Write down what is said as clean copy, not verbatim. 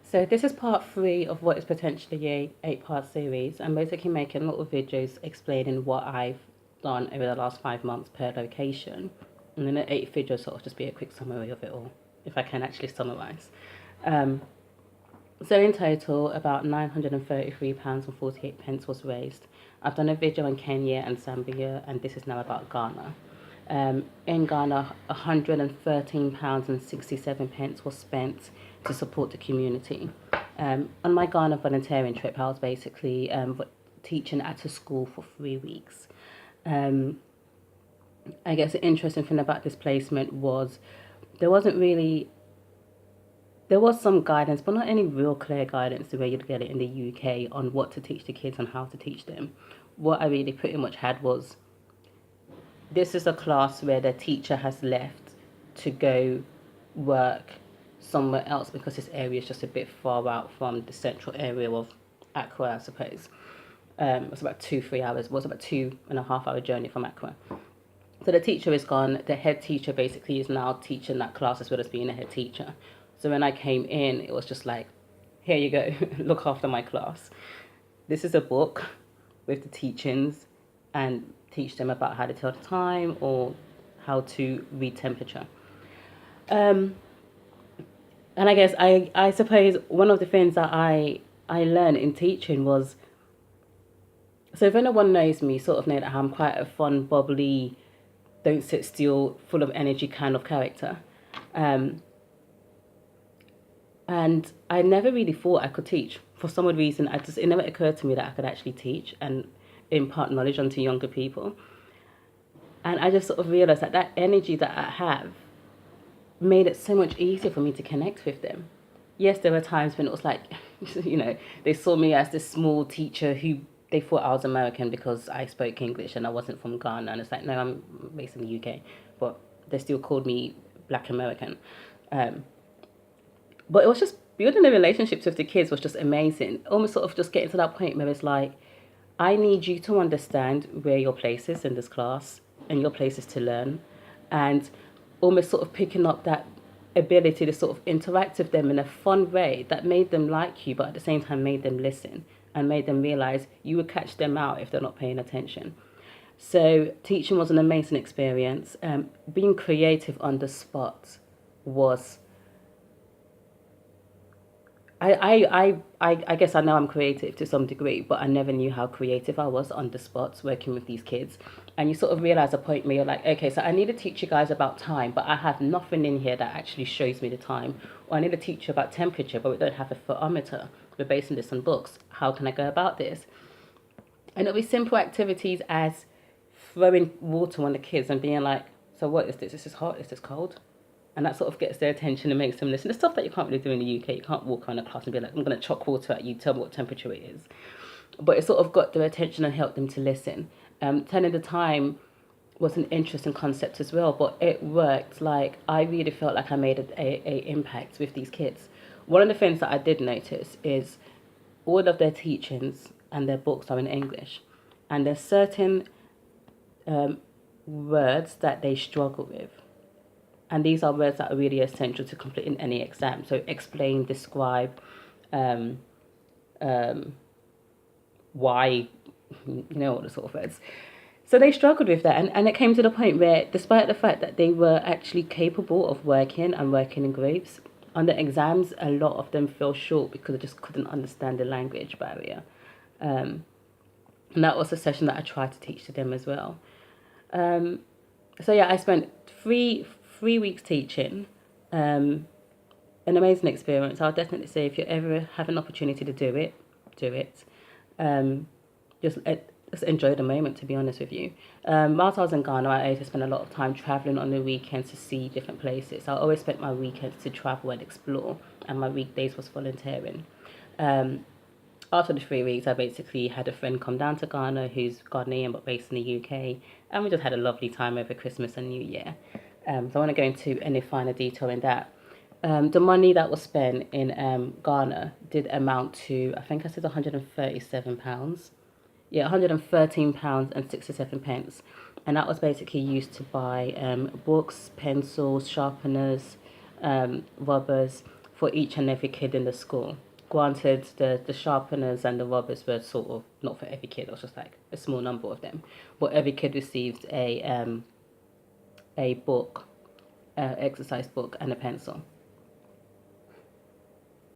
So this is part three of what is potentially a eight-part series. I'm basically making little videos explaining what I've done over the last 5 months per location. And then the eighth video sort of just be a quick summary of it all, if I can actually summarize. Um, so in total, about £933.48 was raised. I've done a video on Kenya and Zambia, and this is now about Ghana. In Ghana, £113.67 was spent to support the community. On my Ghana volunteering trip, I was basically teaching at a school for 3 weeks. I guess the interesting thing about this placement was there wasn't really there was some guidance, but not any real clear guidance the way you'd get it in the UK on what to teach the kids and how to teach them. What I really pretty much had was this is a class where the teacher has left to go work somewhere else because this area is just a bit far out from the central area of Accra, I suppose. It's about 2-3 hours. It was about 2.5 hour journey from Accra. So the teacher is gone. The head teacher basically is now teaching that class as well as being a head teacher. So when I came in, it was just like, here you go, look after my class. This is a book with the teachings and teach them about how to tell the time or how to read temperature. And I guess I suppose one of the things that I learned in teaching was, so if anyone knows me, sort of know that I'm quite a fun, bubbly, don't sit still, full of energy kind of character. And I never really thought I could teach. For some odd reason, it never occurred to me that I could actually teach and impart knowledge onto younger people. And I just sort of realized that that energy that I have made it so much easier for me to connect with them. Yes, there were times when it was like, they saw me as this small teacher who they thought I was American because I spoke English and I wasn't from Ghana. And it's like, no, I'm based in the UK. But they still called me Black American. But it was just building the relationships with the kids was just amazing. Almost sort of just getting to that point where it's like, I need you to understand where your place is in this class and your place is to learn. And almost sort of picking up that ability to sort of interact with them in a fun way that made them like you, but at the same time made them listen and made them realize you would catch them out if they're not paying attention. So teaching was an amazing experience. Being creative on the spot was I guess I know I'm creative to some degree, but I never knew how creative I was on the spot working with these kids. And you sort of realize a point where you're like, okay, so I need to teach you guys about time, but I have nothing in here that actually shows me the time. Or I need to teach you about temperature, but we don't have a thermometer. We're basing this on books. How can I go about this? And it'll be simple activities as throwing water on the kids and being like, so what is this? Is this hot? Is this cold? And that sort of gets their attention and makes them listen. The stuff that you can't really do in the UK. You can't walk around a class and be like, I'm going to chuck water at you, tell me what temperature it is. But it sort of got their attention and helped them to listen. Turning the time was an interesting concept as well, but it worked. Like, I really felt like I made a impact with these kids. One of the things that I did notice is all of their teachings and their books are in English. And there's certain words that they struggle with. And these are words that are really essential to completing any exam. So explain, describe, why, all the sort of words. So they struggled with that. And it came to the point where, despite the fact that they were actually capable of working in groups, on the exams, a lot of them fell short because they just couldn't understand the language barrier. And that was a session that I tried to teach to them as well. So yeah, I spent three weeks teaching, an amazing experience. I'll definitely say if you ever have an opportunity to do it, do it. Just enjoy the moment, to be honest with you. Whilst I was in Ghana, I used to spend a lot of time traveling on the weekends to see different places. I always spent my weekends to travel and explore, and my weekdays was volunteering. After the 3 weeks, I basically had a friend come down to Ghana who's Ghanaian but based in the UK, and we just had a lovely time over Christmas and New Year. So I want to go into any finer detail in that. The money that was spent in Ghana did amount to, I think I said £137. Yeah, £113.67. And that was basically used to buy books, pencils, sharpeners, rubbers, for each and every kid in the school. Granted, the sharpeners and the rubbers were sort of not for every kid. It was just like a small number of them, but every kid received a book, exercise book, and a pencil.